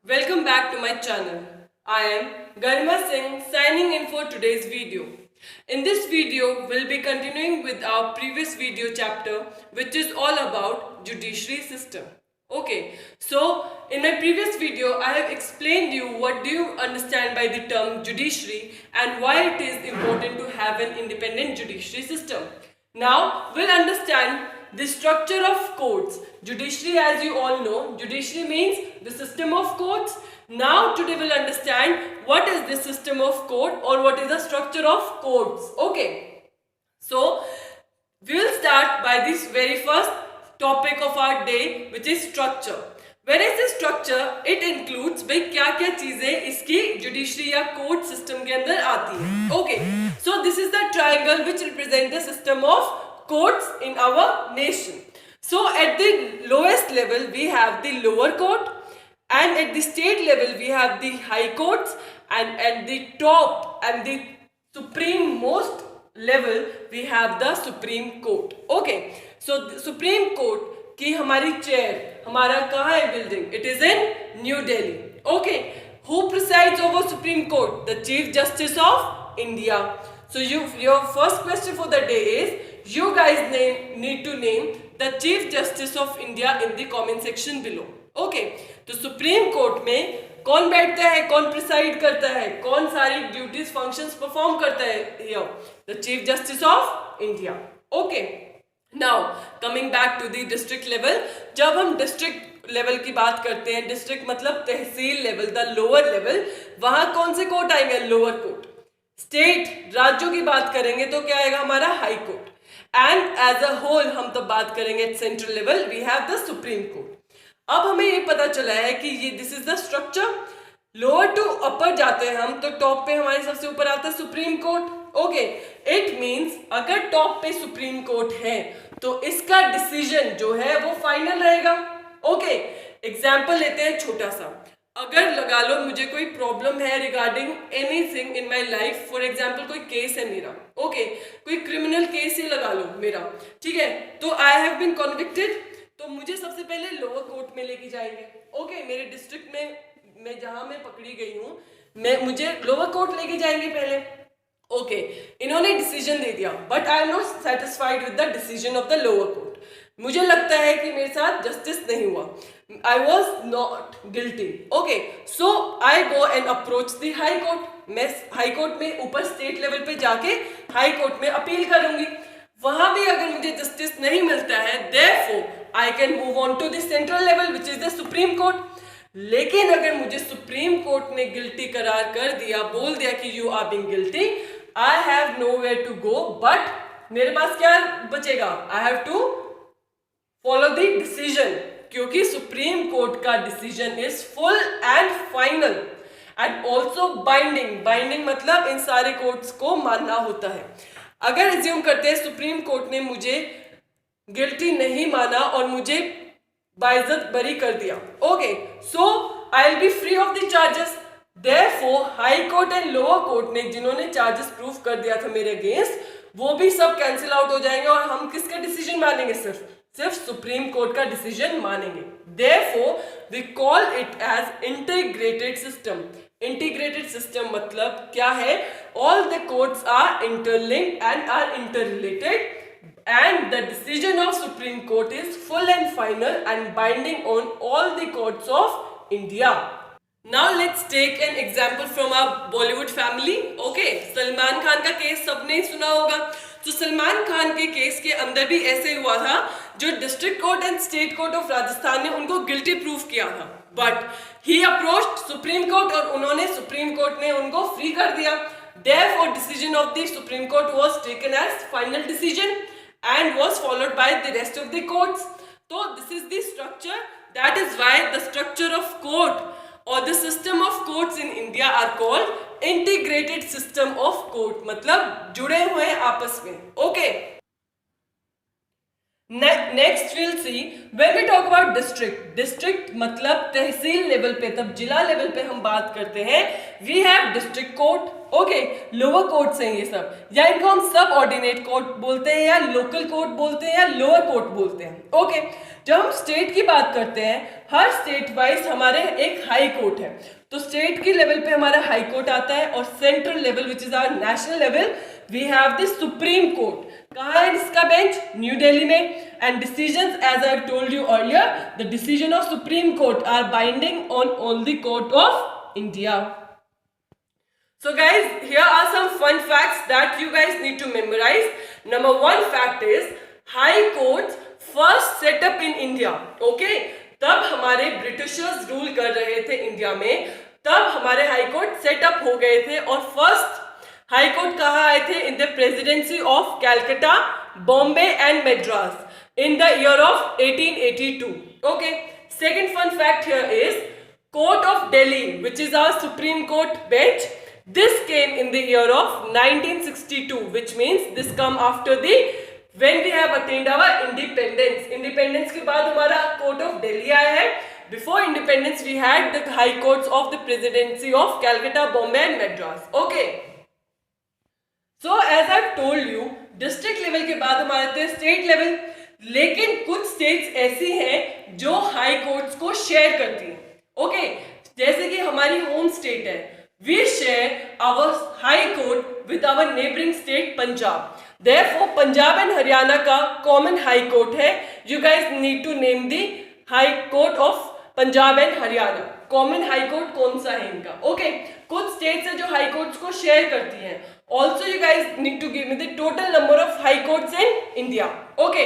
Welcome back to my channel. I am Garima Singh signing in for today's video. In this video, we'll be continuing with our previous video chapter which is all about judiciary system. Okay, so in my previous video, I have explained you what do you understand by the term judiciary and why it is important to have an independent judiciary system. Now, we'll understand the structure of courts. Judiciary, as you all know, judiciary means the system of courts. Now today we'll understand what is the system of court or what is the structure of courts. Okay, so we will start by this very first topic of our day, which is structure. When I say structure, it includes भाई क्या क्या चीजें इसकी judiciary या court system के अंदर आती है. Okay, so this is the triangle which represents the system of courts in our nation. So at the lowest level we have the lower court, and at the state level we have the high courts, and at the top and the supreme most level we have the Supreme Court. Okay, so the Supreme Court की हमारी chair हमारा कहाँ है building? It is in new Delhi. Okay, who presides over supreme court? The chief justice of India. So your first question for the day is you guys need to name the Chief Justice of India in the comment section below. Okay, तो supreme court में कौन बैठता है, कौन preside करता है, कौन सारी ड्यूटीज फंक्शंस परफॉर्म करता है? Here the chief justice of India. Okay, now coming back to the district level. जब हम डिस्ट्रिक्ट लेवल की बात करते हैं, डिस्ट्रिक्ट मतलब तहसील लेवल, द लोअर लेवल, वहां कौन से कोर्ट आएंगे? Lower court. स्टेट राज्यों की बात करेंगे तो क्या आएगा हमारा? High court. And as a whole हम तो बात करेंगे at central level we have the supreme court. अब हमें ये पता चला है कि ये this is the structure. Lower to upper जाते हैं हम तो टॉप पे हमारे सबसे ऊपर आता है supreme court. Okay, it means अगर टॉप पे सुप्रीम कोर्ट है तो इसका डिसीजन जो है वो फाइनल रहेगा. ओके, एग्जाम्पल लेते हैं छोटा सा. अगर लगा लो मुझे कोई प्रॉब्लम है regarding anything in my life, for example कोई केस है मेरा. ओके, कोई क्रिमिनल केस ही लगा लो मेरा, ठीक है, तो आई हैव बीन कन्विक्टेड, तो मुझे सबसे पहले लोअर कोर्ट में लेके जाएंगे. ओके, मेरे डिस्ट्रिक्ट में मैं जहां मैं पकड़ी गई हूं मुझे लोअर कोर्ट लेके जाएंगे पहले. ओके, इन्होंने डिसीजन दे दिया but I am not satisfied with the decision of the lower court. मुझे लगता है कि मेरे साथ जस्टिस नहीं हुआ. I was not guilty. Okay, so I go and approach the high court. मैं हाई कोर्ट में ऊपर स्टेट लेवल पे जाके हाई कोर्ट में अपील करूंगी. वहां भी अगर मुझे जस्टिस नहीं मिलता है, therefore I can move on to the central level which is the Supreme Court. लेकिन अगर मुझे सुप्रीम कोर्ट ने गिल्टी करार कर दिया, बोल दिया कि you are being guilty, I have nowhere to go, but मेरे पास क्या बचेगा? I have to follow the decision, क्योंकि सुप्रीम कोर्ट का decision is full and final and also binding. Binding मतलब इन सारे कोर्ट्स को मानना होता है. अगर एज्यूम करते हैं सुप्रीम कोर्ट ने मुझे गिल्टी नहीं माना और मुझे बाइज्जत बरी कर दिया, okay, so I will be free of the charges. Therefore high court and lower court ने जिन्होंने चार्जेस प्रूव कर दिया था मेरे अगेंस्ट, वो भी सब कैंसिल आउट हो जाएंगे और हम किसका डिसीजन मानेंगे? सिर्फ सुप्रीम कोर्ट का डिसीजन मानेंगे. Therefore, we call it as integrated system. Integrated system मतलब क्या है? All the courts are interlinked and are interrelated, and the decision of Supreme Court is full and final and binding on all the courts of India. Now let's take an example from our Bollywood family. Okay, Salman Khan का case सबने सुना होगा. तो सलमान खान के case के अंदर भी ऐसे हुआ था, जो district court and state court of Rajasthan ने उनको गिल्टी प्रूफ किया था, but he approached supreme court और उन्होंने सुप्रीम कोर्ट ने उनको फ्री कर दिया. Therefore, decision of the Supreme Court was taken as final decision and was followed by the rest of the courts. So this is the structure. That is why the structure of court or the system of courts in India are called integrated system of court. मतलब जुड़े हुए आपस में. Okay. Next we'll see when we talk about district. District मतलब तहसील level पे, तब जिला level पे हम बात करते हैं. We have district court. Okay, lower courts हैं ये सब, या इनको हम सब ऑर्डिनेट कोर्ट बोलते हैं या लोकल कोर्ट बोलते हैं या लोअर कोर्ट बोलते हैं. ओके, जब हम स्टेट की बात करते हैं, हर स्टेट वाइज हमारे एक हाई कोर्ट है, तो स्टेट के लेवल पे हमारा हाई कोर्ट आता है, और central level which is our national level we have the supreme court. कहाँ है इसका बेंच? न्यू दिल्ली में. And decisions as I told you earlier, the decision of supreme court are binding on all the court of India. So guys, here are some fun facts that you guys need to memorize. Number one fact is High Courts first set up in India. Okay? तब हमारे Britishers rule कर रहे थे India में, तब हमारे high court setup हो गए थे. और फर्स्ट हाई कोर्ट कहाँ आए थे? In the presidency of Calcutta, Bombay and Madras in the year of 1882. Okay. Second fun fact here is court of Delhi which is our supreme court bench. This came in the year of 1962, which means this come after the when we have attained our independence. Independence के बाद हमारा court of Delhi आया है. Before independence we had the high courts of the presidency of Calcutta, Bombay and Madras. Okay. So as I've told you, district level के बाद हमारे थे state level. लेकिन कुछ states ऐसी हैं जो high courts को share करती हैं. Okay. जैसे कि हमारी home state है. We share our high court with our neighboring state Punjab. Therefore, Punjab and Haryana का common high court है. You guys need to name the high court of Punjab and Haryana. Common high court कौन सा है इनका? Okay. कुछ states है जो high courts को share करती हैं. Also, you guys need to give me the total number of high courts in India. Okay.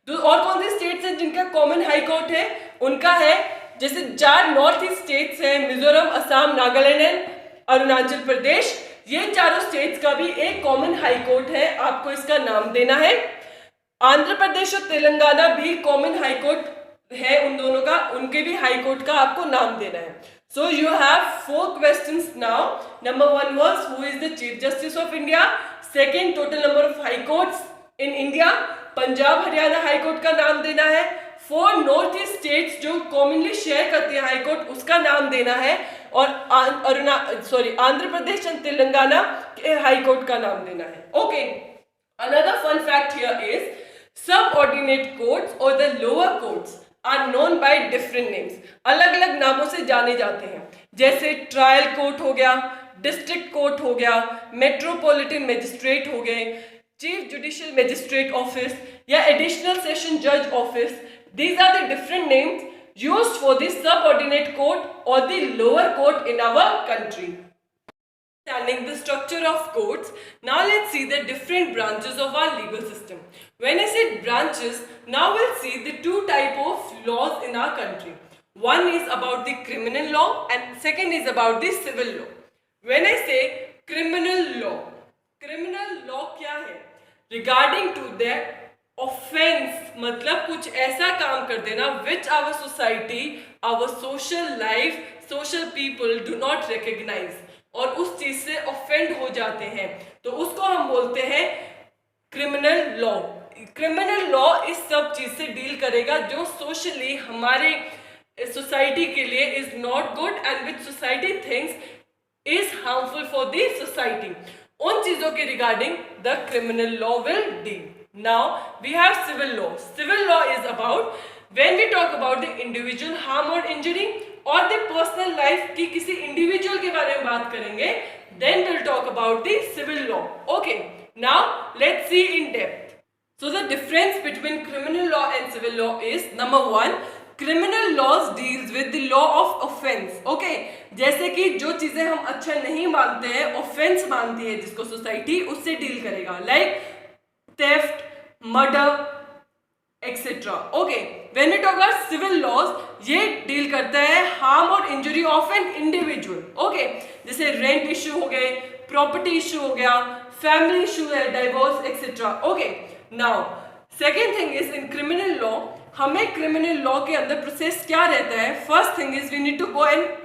तो और कौन सी states हैं जिनका common high court है? उनका है जैसे 4 नॉर्थ ईस्ट स्टेट्स हैं, मिजोरम, असम, नागालैंड एंड अरुणाचल प्रदेश. ये चारों स्टेट्स का भी एक कॉमन हाई कोर्ट है, आपको इसका नाम देना है. आंध्र प्रदेश और तेलंगाना भी कॉमन हाई कोर्ट है उन दोनों का, उनके भी हाई कोर्ट का आपको नाम देना है. So you have 4 questions now. Number 1 was who is the chief justice of India. Second, total number of high courts in India. Punjab Haryana high court का नाम देना है. 4 नॉर्थ ईस्ट स्टेट्स जो कॉमनली शेयर करती है हाई कोर्ट, उसका नाम देना है. और आंध्र प्रदेश एंड तेलंगाना के हाई कोर्ट का नाम देना है. Okay. Another fun fact here is subordinate courts और the lower courts are known by different names. अलग अलग नामों से जाने जाते हैं, जैसे ट्रायल कोर्ट हो गया, डिस्ट्रिक्ट कोर्ट हो गया, मेट्रोपॉलिटन मजिस्ट्रेट हो गए, चीफ जुडिशियल मजिस्ट्रेट ऑफिस या एडिशनल सेशन जज office. These are the different names used for the subordinate court or the lower court in our country. Understanding the structure of courts, now let's see the different branches of our legal system. When I said branches, now we'll see the 2 type of laws in our country. One is about the criminal law and second is about the civil law. When I say criminal law क्या है? Regarding to the offence, मतलब कुछ ऐसा काम कर देना which our society, our social life, social people do not recognise, और उस चीज से ऑफेंड हो जाते हैं, तो उसको हम बोलते हैं क्रिमिनल लॉ. क्रिमिनल लॉ इस सब चीज से डील करेगा जो सोशली हमारे सोसाइटी के लिए is not good and which society thinks is harmful for the society. उन चीजों के regarding the criminal law will deal. Now we have civil law. Civil law is about when we talk about the individual harm or injury और the personal life की किसी individual के बारे में बात करेंगे, then we'll talk about the civil law. Okay. Now let's see in depth. So the difference between criminal law and civil law is number 1, criminal laws deals with the law of offense. Okay. जैसे कि जो चीजें हम अच्छा नहीं मानते हैं, offense मानती है जिसको सोसाइटी, उससे डील करेगा. Like theft, murder, etc. Okay. When we talk about civil laws, ये डील करता है harm और injury of an individual. Okay. जैसे rent issue हो गए, property issue हो गया, family issue है, divorce, etc. Okay. Now, second thing is in criminal law, हमें criminal law के अंदर प्रोसेस क्या रहता है? First thing is we need to go and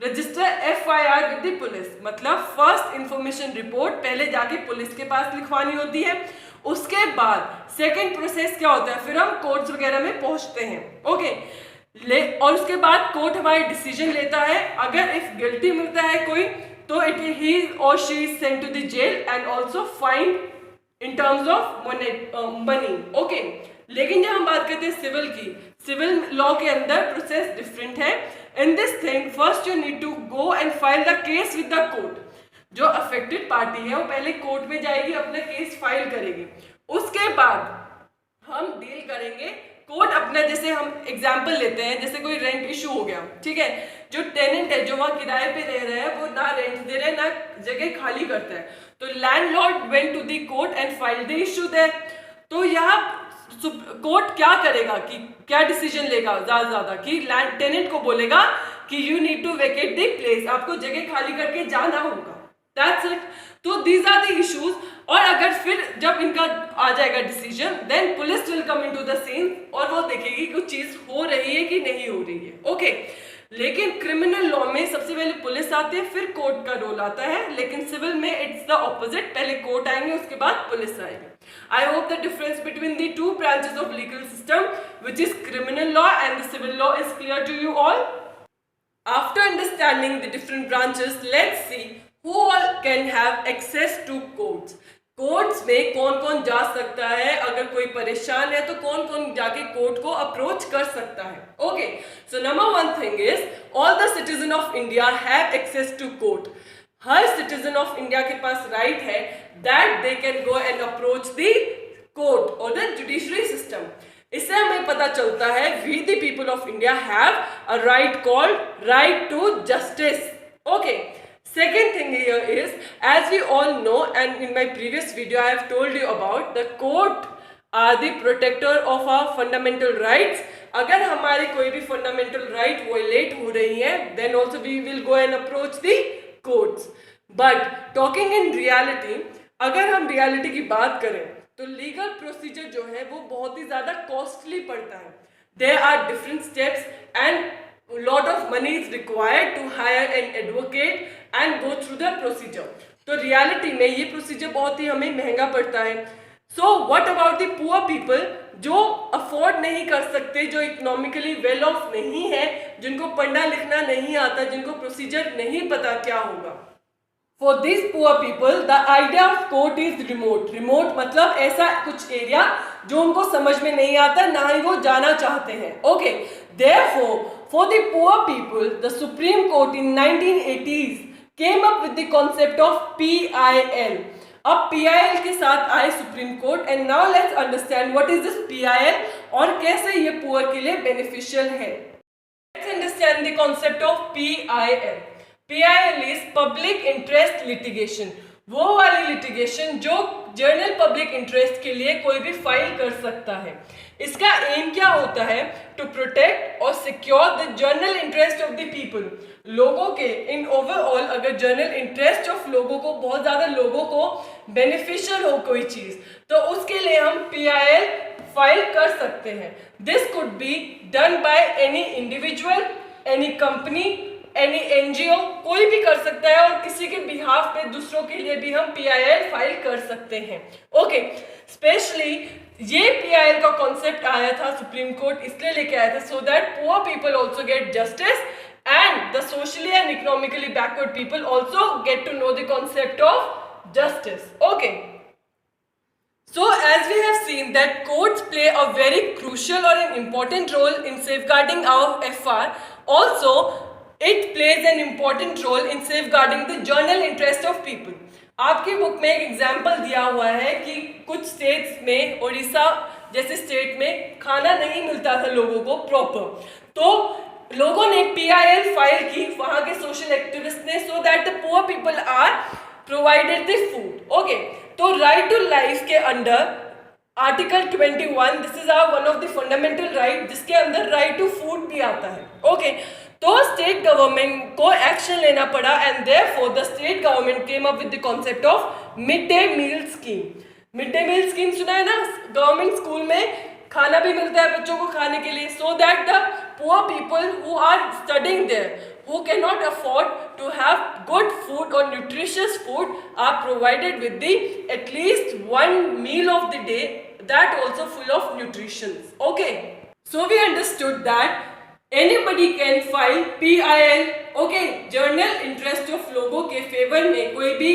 register FIR with the police, मतलब फर्स्ट इंफॉर्मेशन रिपोर्ट पहले जाके पुलिस के पास लिखवानी होती है. उसके बाद सेकंड प्रोसेस क्या होता है, फिर हम कोर्ट्स वगैरह में पहुंचते हैं. ओके. और उसके बाद कोर्ट हमारी डिसीजन लेता है. अगर इफ गिल्टी मिलता है कोई, तो इट ही और she is sent to the jail and also find in terms of money. Okay. लेकिन जब हम बात करते हैं सिविल की, सिविल लॉ के अंदर प्रोसेस डिफरेंट है. In this thing first you need to go and file the case with the court. जो अफेक्टेड पार्टी है वो पहले कोर्ट में जाएगी, अपना केस फाइल करेगी. उसके बाद हम डील करेंगे. कोर्ट अपना, जैसे हम एग्जाम्पल लेते हैं, जैसे कोई रेंट इशू हो गया, ठीक है. जो टेनेंट है, जो वहाँ किराए पे रह रहा है, वो ना रेंट दे रहा है ना जगह खाली करता है, तो landlord went to the court and filed the issue there. तो यहाँ कोर्ट क्या करेगा कि क्या डिसीजन लेगा ज्यादा कि टेनेंट को बोलेगा कि you need to vacate the place, आपको जगह खाली करके जाना होगा. That's it. तो दीज आर द इश्यूज. और अगर फिर जब इनका आ जाएगा decision, then police will come into the scene और वो देखेगी कि कुछ चीज हो रही है कि नहीं हो रही है. ओके. लेकिन क्रिमिनल लॉ में सबसे पहले पुलिस आती है, फिर कोर्ट का रोल आता है. लेकिन सिविल में इट्स द ऑपोजिट, पहले कोर्ट आएंगे, उसके बाद पुलिस आएगी. I hope the difference between the two branches of legal system, which is criminal law and the civil law, is clear to you all. After understanding the different branches, let's see who all can have access to courts. Courts में कौन कौन जा सकता है, अगर कोई परेशान है तो कौन कौन जाके कोर्ट को अप्रोच कर सकता है. Okay. So number one thing is all the citizen of India have access to court. हर सिटीजन ऑफ इंडिया के पास राइट है that they can go and approach the court और द जुडिशरी सिस्टम. इससे हमें पता चलता है we the people of India have a right called right to justice. Okay. Second thing here is, as we all know, and in my previous video I have told you about, the court are the protector of our fundamental rights. अगर हमारे कोई भी fundamental right violate हो रही है, then also we will go and approach the courts. But talking in reality, अगर हम reality की बात करें तो legal procedure जो है वो बहुत ही ज़्यादा costly पड़ता है. There are different steps and lot of money is required to hire an advocate and go through the procedure. तो reality में ये procedure बहुत ही हमें महंगा पड़ता है. So what about the poor people जो afford नहीं कर सकते, जो economically well off नहीं है, जिनको पढ़ना लिखना नहीं आता, जिनको procedure नहीं पता क्या होगा. For these poor people the idea of court is remote. Remote मतलब ऐसा कुछ एरिया जो उनको समझ में नहीं आता, ना ही वो जाना चाहते हैं. Okay. Therefore, for the poor people, the Supreme Court in 1980s came up with the concept of PIL. अब PIL के साथ आए supreme court. And now let's understand what is this PIL और कैसे ये पुअर के लिए बेनिफिशियल है. Let's understand the concept of PIL. PIL is public interest litigation. वो वाली लिटिगेशन जो जनरल पब्लिक इंटरेस्ट के लिए कोई भी फाइल कर सकता है. इसका एम क्या होता है? टू प्रोटेक्ट और secure the general interest of the people. लोगों के इन ओवरऑल, अगर जनरल इंटरेस्ट ऑफ लोगों को, बहुत ज्यादा लोगों को बेनिफिशियल हो कोई चीज, तो उसके लिए हम PIL फाइल कर सकते हैं. This could be done by any individual, any company, any NGO, कोई भी कर सकता है और किसी के बिहाफ पे दूसरों के लिए भी हम PIL फाइल कर सकते हैं. ओके. स्पेशली ये PIL का कॉन्सेप्ट आया था, सुप्रीम कोर्ट इसलिए लेके आया था, so that poor people also get justice and the socially and economically backward people also get to know the concept of justice. Okay. So as we have seen that courts play a very crucial or an important role in safeguarding our FR, also it plays an important role in safeguarding the general interest of people. आपकी book में एक example दिया हुआ है कि कुछ states में, उड़ीसा जैसे स्टेट में खाना नहीं मिलता था लोगों को प्रॉपर, तो लोगों ने PIL फाइल की वहां के सोशल एक्टिविस्ट ने, so that the poor people are provided the food. Okay. तो राइट टू लाइफ के अंडर article 21, this is our one of the fundamental right, जिसके अंदर राइट टू फूड भी आता है. ओके. तो स्टेट गवर्नमेंट को एक्शन लेना पड़ा and therefore the state government came up with the concept of mid day meal scheme. Mid day meal scheme सुना है ना? गवर्नमेंट स्कूल में खाना भी मिलता है बच्चों को खाने के लिए, सो that the poor people who are studying there, who cannot afford to have good food or nutritious food, are provided with the at least one meal of the day, that also full of nutrition. Okay. So we understood that anybody can file PIL. Okay. Journal interest of लोगों के favour में कोई भी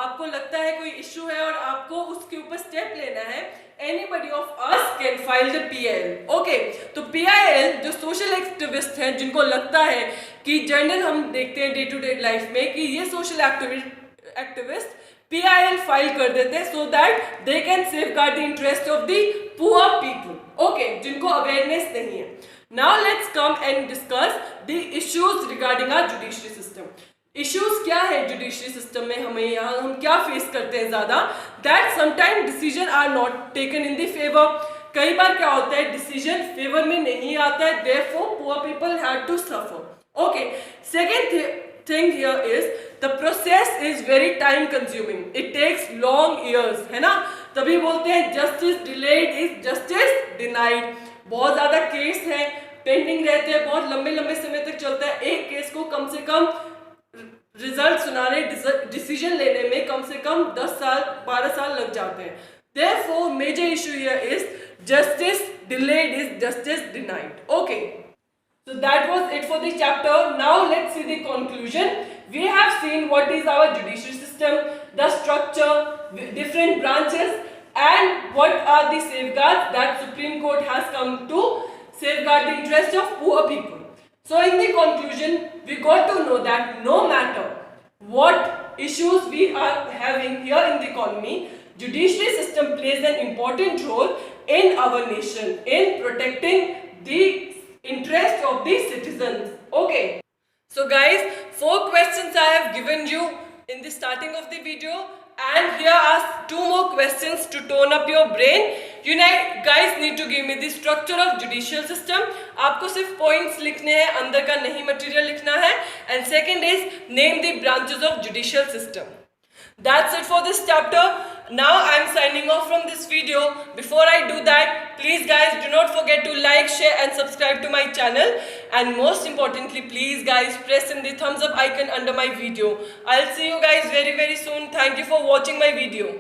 आपको लगता है कोई issue है और आपको उसके ऊपर स्टेप लेना है, anybody of us can file the PIL। Okay, तो PIL जो सोशल एक्टिविस्ट हैं, जिनको लगता है कि जर्नल हम देखते हैं डे टू डे लाइफ में कि ये सोशल एक्टिविस्ट PIL फाइल कर देते हैं, so that they can safeguard the interest of the poor people. Okay, जिनको अवेयरनेस नहीं है। Now let's come and discuss the issues regarding our judiciary system. Issues क्या है जुडिशरी सिस्टम में, हमें यहाँ हम क्या फेस करते हैं ज्यादा, that sometime decision are not taken in the favour. कई बार क्या होता है, डिसीजन फेवर में नहीं आता है, therefore poor people had to suffer. Okay, second thing here is the process is very time consuming, it takes long years, है ना, तभी बोलते हैं justice delayed is justice denied। बहुत ज्यादा केस है, पेंडिंग रहते हैं, बहुत लंबे लंबे समय तक चलता है। एक केस को कम से कम रिजल्ट सुनाने, डिसीजन लेने में कम से कम 10 साल 12 साल लग जाते हैं। therefore major issue here is justice delayed is justice denied। okay, so that was it for the chapter. Now let's see the conclusion. We have seen what is our judicial system, the structure, different branches, and what are the safeguards that Supreme Court has come to safeguard the interest of poor people. So in the conclusion, we got to know that no matter what issues we are having here in the economy, judiciary system plays an important role in our nation in protecting the interest of the citizens। okay, so guys, 4 questions I have given you in the starting of the video, and here are 2 more questions to tone up your brain। you guys need to give me the structure of judicial system। आपको सिर्फ points लिखने हैं, अंदर का नहीं material लिखना है। and second is name the branches of judicial system। That's it for this chapter। now I am signing off from this video। before I do that, please guys do not forget to like, share and subscribe to my channel, and most importantly please guys press in the thumbs up icon under my video। I'll see you guys very soon। thank you for watching my video।